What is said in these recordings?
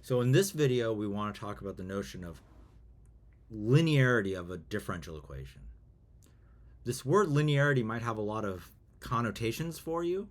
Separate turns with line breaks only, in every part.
So in this video, we want to talk about the notion of linearity of a differential equation. This word linearity might have a lot of connotations for you,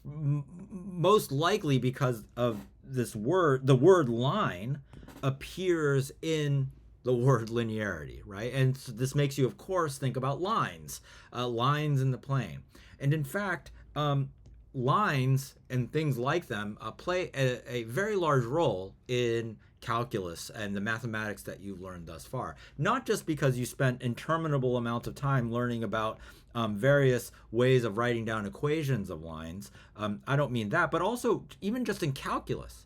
most likely because of this word. The word line appears in the word linearity, right? And so this makes you, of course, think about lines, lines in the plane. And in fact, lines and things like them play a very large role in calculus and the mathematics that you've learned thus far. Not just because you spent interminable amounts of time learning about various ways of writing down equations of lines. I don't mean that, but also even just in calculus.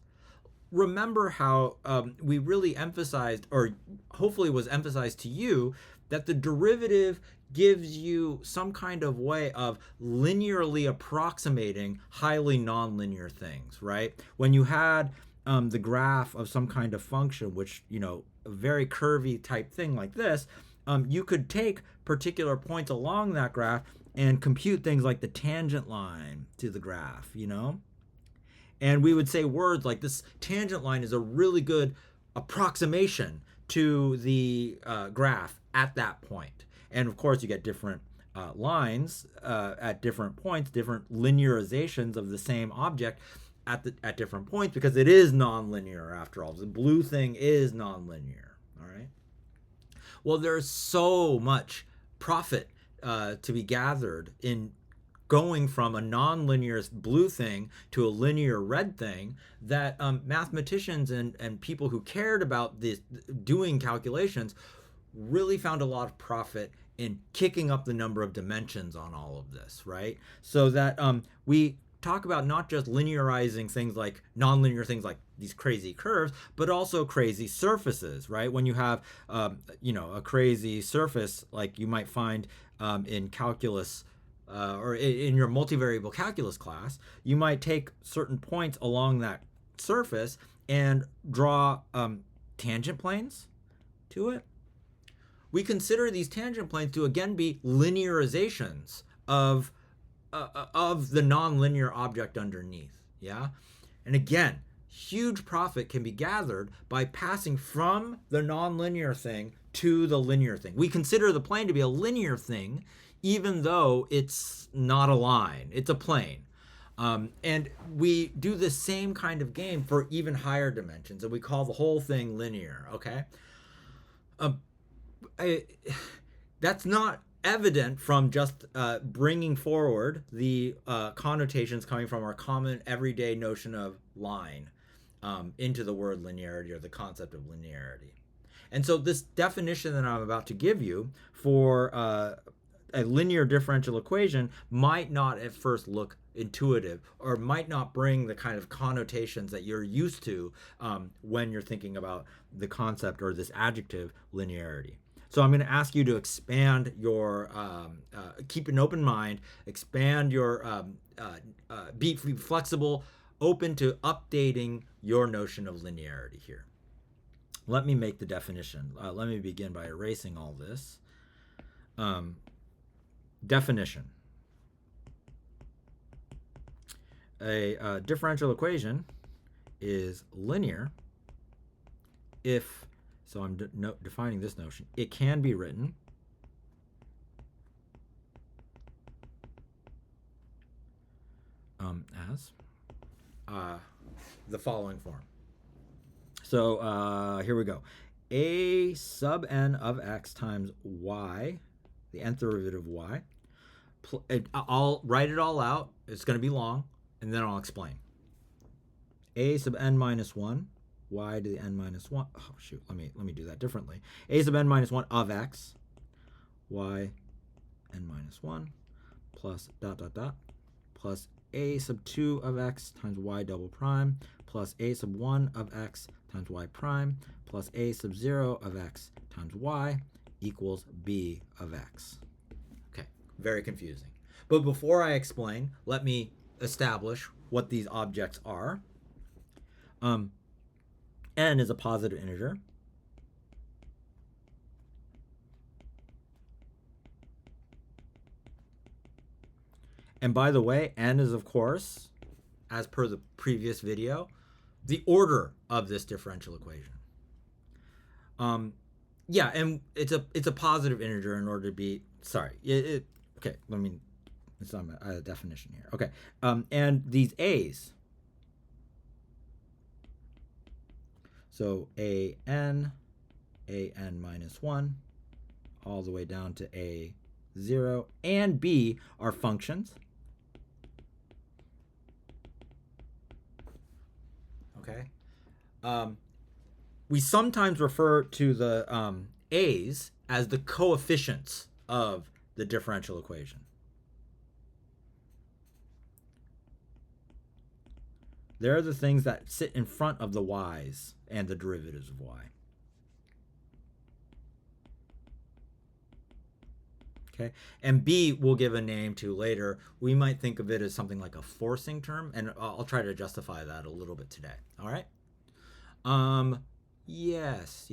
Remember how we really emphasized, or hopefully was emphasized to you, that the derivative gives you some kind of way of linearly approximating highly nonlinear things, right? When you had the graph of some kind of function, which, a very curvy type thing like this, you could take particular points along that graph and compute things like the tangent line to the graph, And we would say words like this tangent line is a really good approximation to the graph at that point. And of course, you get different lines at different points, different linearizations of the same object at different points, because it is nonlinear after all. The blue thing is nonlinear. All right. Well, there's so much profit to be gathered in going from a nonlinear blue thing to a linear red thing that mathematicians and people who cared about this doing calculations really found a lot of profit in kicking up the number of dimensions on all of this, right? So that we talk about not just linearizing things like nonlinear things like these crazy curves, but also crazy surfaces, right? When you have a crazy surface like you might find in calculus or in your multivariable calculus class, you might take certain points along that surface and draw tangent planes to it. We consider these tangent planes to again be linearizations of the nonlinear object underneath. Yeah, and again, huge profit can be gathered by passing from the nonlinear thing to the linear thing. We consider the plane to be a linear thing, even though it's not a line; it's a plane. And we do the same kind of game for even higher dimensions, and we call the whole thing linear. Okay. That's not evident from just bringing forward the connotations coming from our common everyday notion of line into the word linearity or the concept of linearity. And so this definition that I'm about to give you for a linear differential equation might not at first look intuitive or might not bring the kind of connotations that you're used to when you're thinking about the concept or this adjective linearity. So I'm going to ask you to expand your, keep an open mind, expand your, be flexible, open to updating your notion of linearity here. Let me make the definition. Let me begin by erasing all this. Definition. A differential equation is linear if, so I'm defining this notion, it can be written as the following form. So here we go. A sub n of x times y, the nth derivative of y. I'll write it all out. It's going to be long, and then I'll explain. A sub n minus 1, y to the n minus 1. Oh, shoot. Let me do that differently. A sub n minus 1 of x, y n minus 1, plus dot, dot, dot, plus a sub 2 of x times y double prime, plus a sub 1 of x times y prime, plus a sub 0 of x times y equals b of x. Okay, very confusing. But before I explain, let me establish what these objects are. N is a positive integer. And by the way, n is, of course, as per the previous video, the order of this differential equation. Yeah, and it's a positive integer in order to be, sorry, okay, let me, it's on a definition here. Okay, and these a's, so an minus 1, all the way down to a0, and b are functions. Okay. We sometimes refer to the a's as the coefficients of the differential equation. They're the things that sit in front of the y's and the derivatives of y. Okay, and b we'll give a name to later. We might think of it as something like a forcing term, and I'll try to justify that a little bit today. All right. Yes.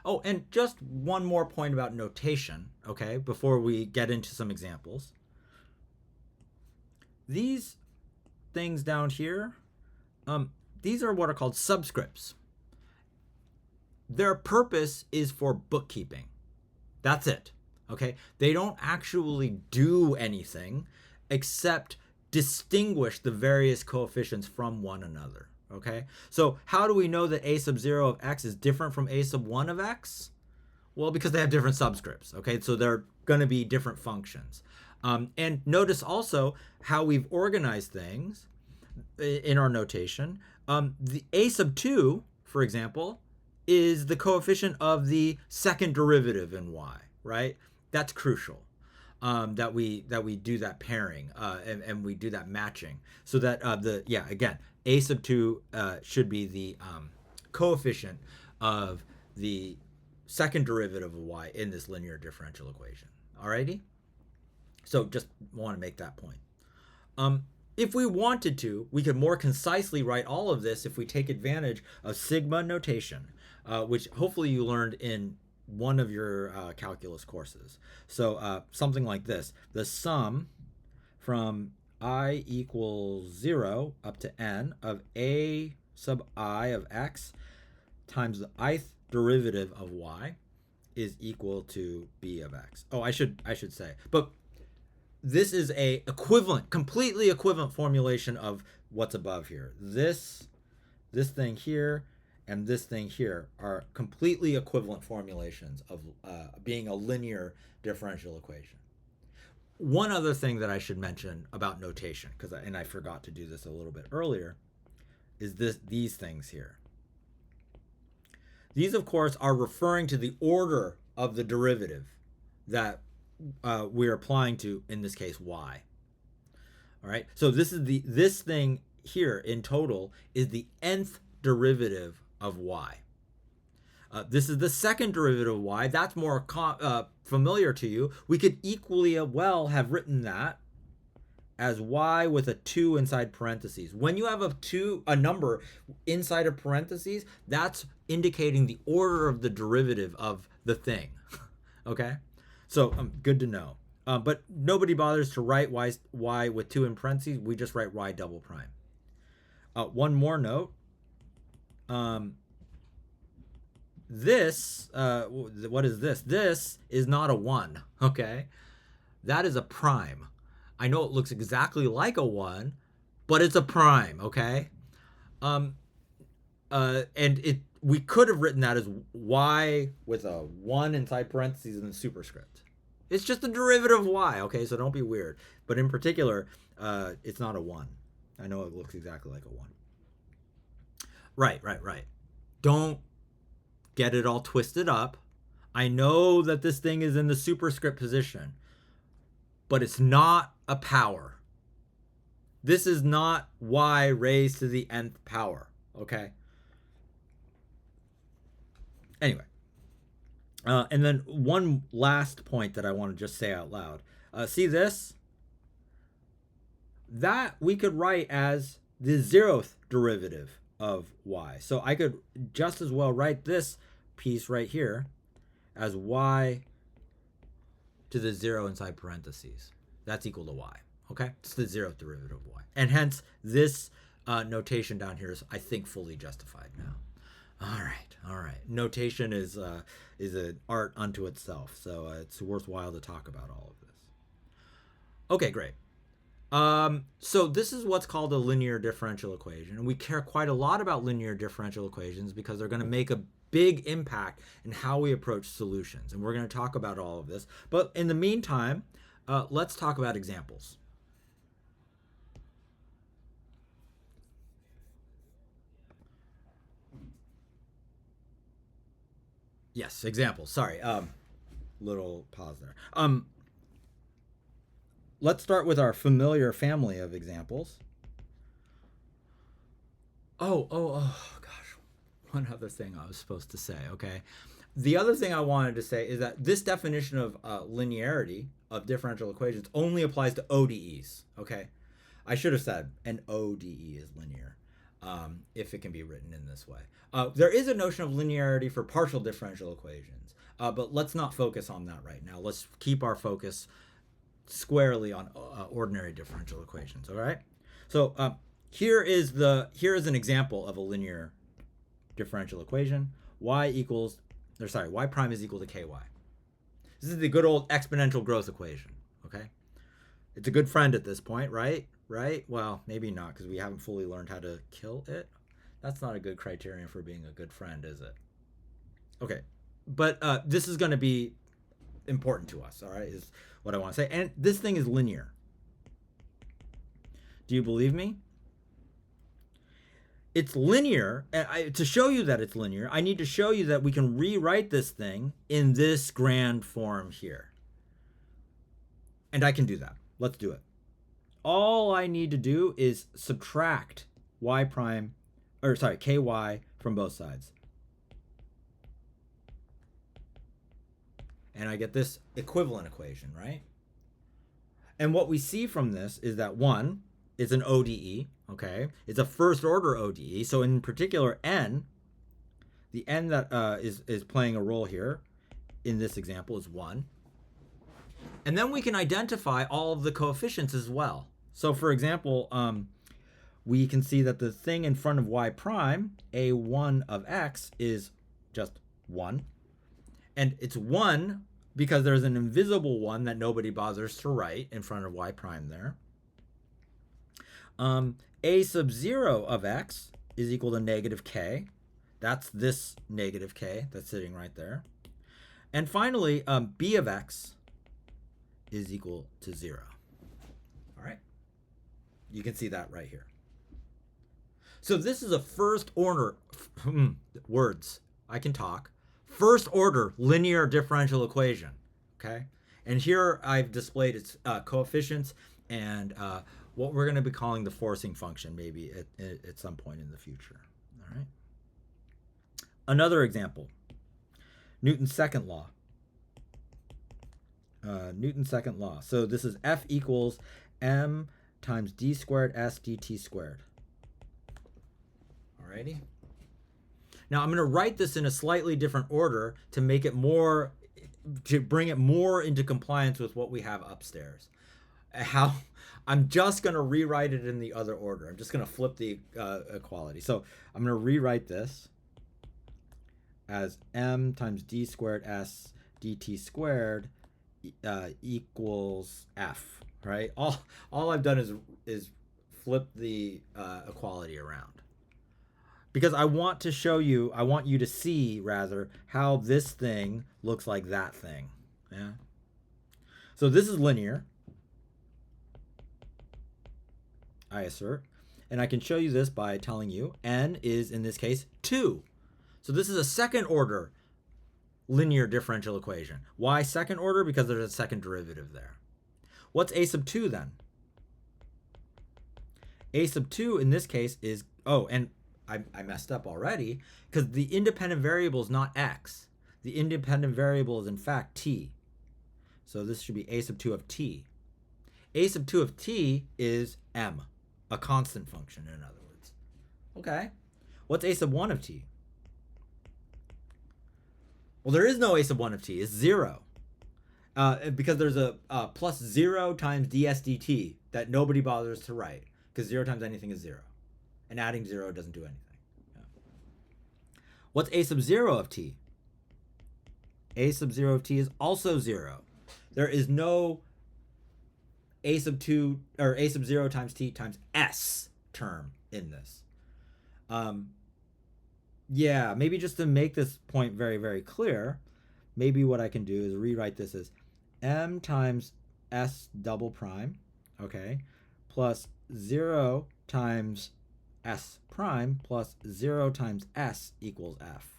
Oh, and just one more point about notation, okay, before we get into some examples. These things down here, these are what are called subscripts. Their purpose is for bookkeeping. That's it. Okay? They don't actually do anything except distinguish the various coefficients from one another. Okay? So how do we know that a sub 0 of x is different from a sub 1 of x? Well, because they have different subscripts. Okay? So they're going to be different functions. And notice also how we've organized things in our notation. The a sub 2, for example, is the coefficient of the second derivative in y, right? That's crucial, that we do that pairing and we do that matching, so that again, a sub 2 should be the coefficient of the second derivative of y in this linear differential equation. Alrighty? So just want to make that point. If we wanted to, we could more concisely write all of this if we take advantage of sigma notation, which hopefully you learned in one of your calculus courses. So something like this: the sum from I equals 0 up to n of a sub I of x times the ith derivative of y is equal to b of x. Oh, I should say, but this is a completely equivalent formulation of what's above here. This thing here and this thing here are completely equivalent formulations of being a linear differential equation. One other thing that I should mention about notation, and I forgot to do this a little bit earlier, is these things here. These, of course, are referring to the order of the derivative that we're applying to, in this case, y. All right, so this thing here in total is the nth derivative of y. This is the second derivative of y. That's more familiar to you. We could equally well have written that as y with a 2 inside parentheses. When you have a number inside of parentheses, that's indicating the order of the derivative of the thing. Okay? So good to know. But nobody bothers to write y with 2 in parentheses. We just write y double prime. One more note. This, what is this? This is not a 1, okay? That is a prime. I know it looks exactly like a 1, but it's a prime, okay? And we could have written that as y with a 1 inside parentheses and then superscript. It's just the derivative of y, okay? So don't be weird. But in particular, it's not a 1. I know it looks exactly like a 1. Right. Don't get it all twisted up. I know that this thing is in the superscript position, but it's not a power. This is not y raised to the nth power, okay? Anyway, and then one last point that I want to just say out loud. See this? That we could write as the 0th derivative of y. So I could just as well write this piece right here as y to the 0 inside parentheses. That's equal to y. Okay? It's the 0th derivative of y. And hence, this notation down here is, I think, fully justified now. All right. Notation is an art unto itself, so it's worthwhile to talk about all of this. Okay, great. So this is what's called a linear differential equation, and we care quite a lot about linear differential equations because they're going to make a big impact in how we approach solutions, and we're going to talk about all of this. But in the meantime, let's talk about examples. Yes, examples. Sorry, little pause there. Let's start with our familiar family of examples. Oh, gosh. One other thing I was supposed to say, okay? The other thing I wanted to say is that this definition of linearity of differential equations only applies to ODEs, okay? I should have said an ODE is linear, if it can be written in this way. There is a notion of linearity for partial differential equations, but let's not focus on that right now. Let's keep our focus squarely on ordinary differential equations, all right? So here is an example of a linear differential equation. Y prime is equal to ky. This is the good old exponential growth equation, okay? It's a good friend at this point, right? Well, maybe not, because we haven't fully learned how to kill it. That's not a good criterion for being a good friend, is it? Okay, but this is going to be important to us, all right, is what I want to say. And this thing is linear. Do you believe me? It's linear. And to show you that it's linear, I need to show you that we can rewrite this thing in this grand form here. And I can do that. Let's do it. All I need to do is subtract ky from both sides. And I get this equivalent equation, right? And what we see from this is that 1 is an ODE, okay? It's a first order ODE. So in particular, n, the n that is playing a role here in this example is 1. And then we can identify all of the coefficients as well. So for example, we can see that the thing in front of y prime, a1 of x, is just 1. And it's 1 because there's an invisible 1 that nobody bothers to write in front of y prime there. A sub 0 of x is equal to negative k. That's this negative k that's sitting right there. And finally, b of x is equal to 0. All right? You can see that right here. So this is a first order, words, I can talk, first order linear differential equation, okay? And here I've displayed its coefficients and what we're going to be calling the forcing function maybe at some point in the future, all right? Another example, Newton's second law. Newton's second law. So this is F equals m times d squared s dt squared. Alrighty. Now I'm going to write this in a slightly different order to make it more, to bring it more into compliance with what we have upstairs. I'm just going to rewrite it in the other order. I'm just going to flip the equality. So I'm going to rewrite this as m times d squared s dt squared equals f, right? All I've done is flip the equality around. Because I want you to see, rather, how this thing looks like that thing. Yeah. So this is linear, I assert. And I can show you this by telling you n is, in this case, 2. So this is a second order linear differential equation. Why second order? Because there's a second derivative there. What's a sub 2 then? A sub 2 in this case is, and I messed up already, because the independent variable is not x. The independent variable is in fact t. So this should be a sub 2 of t. A sub 2 of t is m, a constant function in other words. Okay. What's a sub 1 of t? Well, there is no a sub 1 of t. It's 0. Because there's a plus 0 times ds dt that nobody bothers to write, because 0 times anything is 0. And adding 0 doesn't do anything. Yeah. What's a sub 0 of t? A sub 0 of t is also 0. There is no a sub 2 or a sub 0 times t times s term in this. Yeah, maybe just to make this point very, very clear, maybe what I can do is rewrite this as m times s double prime, okay, plus 0 times s prime plus 0 times s equals f.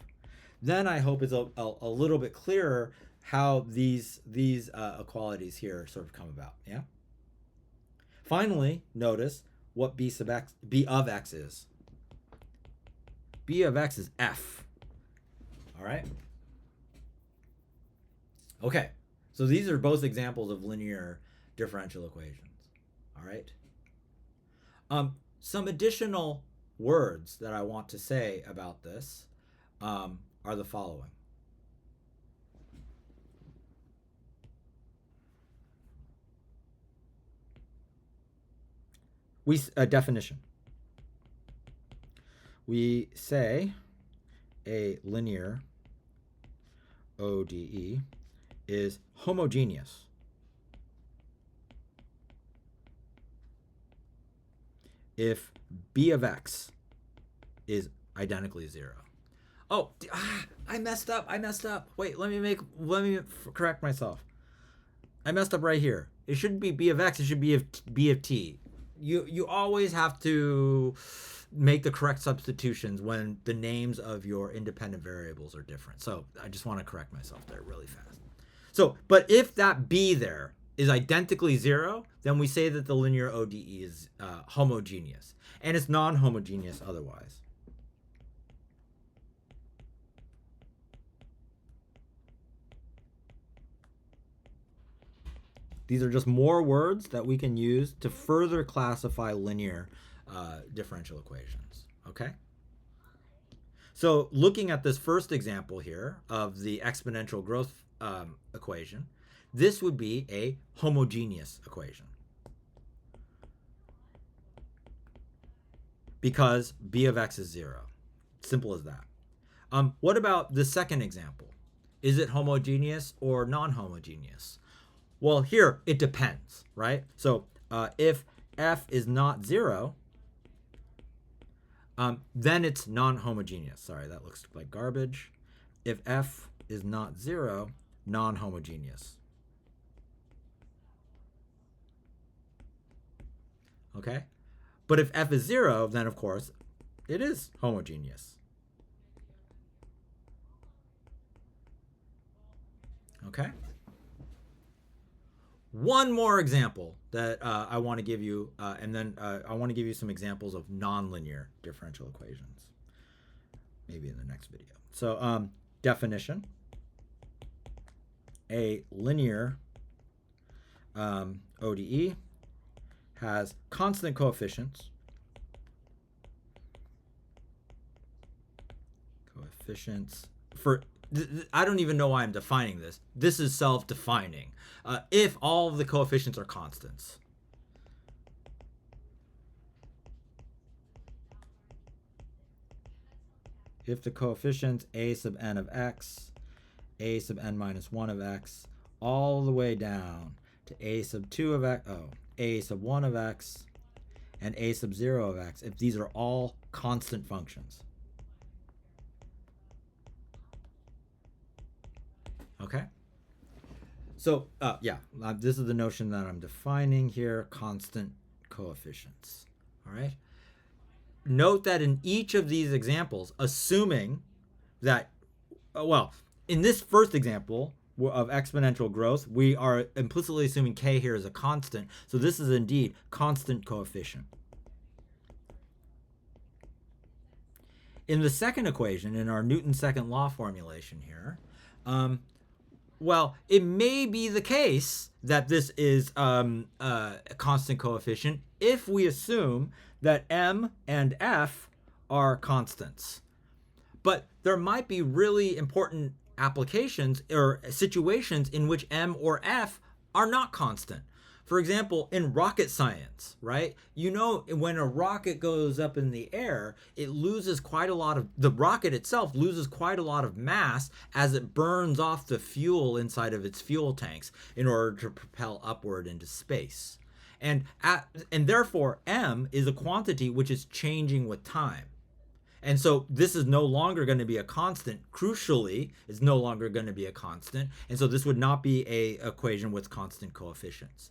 Then I hope it's a little bit clearer how these equalities here sort of come about. Yeah. Finally, notice what b of x is. B of x is f. All right. Okay. So these are both examples of linear differential equations. All right. Some additional words that I want to say about this are the following. A definition. We say a linear ODE is homogeneous if b of x is identically 0. Oh, I messed up. Wait, let me correct myself. I messed up right here. It shouldn't be b of x, it should be b of t. You always have to make the correct substitutions when the names of your independent variables are different. So I just want to correct myself there really fast. So, but if that b there is identically 0, then we say that the linear ODE is homogeneous, and it's non-homogeneous otherwise. These are just more words that we can use to further classify linear differential equations, okay? So looking at this first example here of the exponential growth equation, this would be a homogeneous equation because b of x is 0. Simple as that. What about the second example? Is it homogeneous or non-homogeneous? Well, here it depends, right? So if f is not 0, then it's non-homogeneous. Sorry, that looks like garbage. If f is not 0, non-homogeneous. Okay? But if f is 0, then of course it is homogeneous. Okay? One more example that I want to give you, and then I want to give you some examples of nonlinear differential equations, maybe in the next video. So definition, a linear ODE has constant coefficients, for, I don't even know why I'm defining this. This is self-defining. If all of the coefficients are constants. If the coefficients a sub n of x, a sub n minus 1 of x, all the way down to a sub 2 of x, a sub 1 of x, and a sub 0 of x, if these are all constant functions. Okay? So, this is the notion that I'm defining here, constant coefficients. All right? Note that in each of these examples, assuming that, in this first example of exponential growth, we are implicitly assuming k here is a constant. So this is indeed constant coefficient. In the second equation, in our Newton's second law formulation here, it may be the case that this is a constant coefficient if we assume that m and f are constants. But there might be really important applications or situations in which m or f are not constant. For example, in rocket science, right? You know, when a rocket goes up in the air, it loses quite a lot of, the rocket itself loses quite a lot of mass as it burns off the fuel inside of its fuel tanks in order to propel upward into space. And therefore, m is a quantity which is changing with time. And so this is no longer going to be a constant. Crucially, it's no longer going to be a constant. And so this would not be a equation with constant coefficients,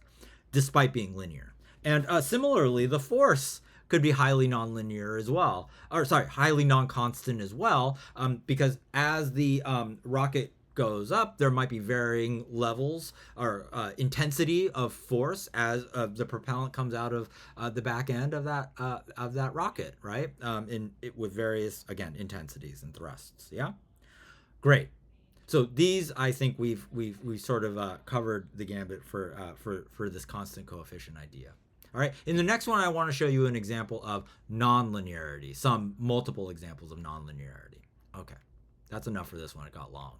despite being linear. And similarly, the force could be highly nonlinear as well, or sorry, highly non-constant as well, because as the rocket goes up, there might be varying levels or intensity of force as the propellant comes out of the back end of that rocket, right? With various, again, intensities and thrusts. Yeah, great. So these, I think we've sort of covered the gambit for this constant coefficient idea. All right. In the next one, I want to show you an example of nonlinearity, some multiple examples of nonlinearity. Okay, that's enough for this one. It got long.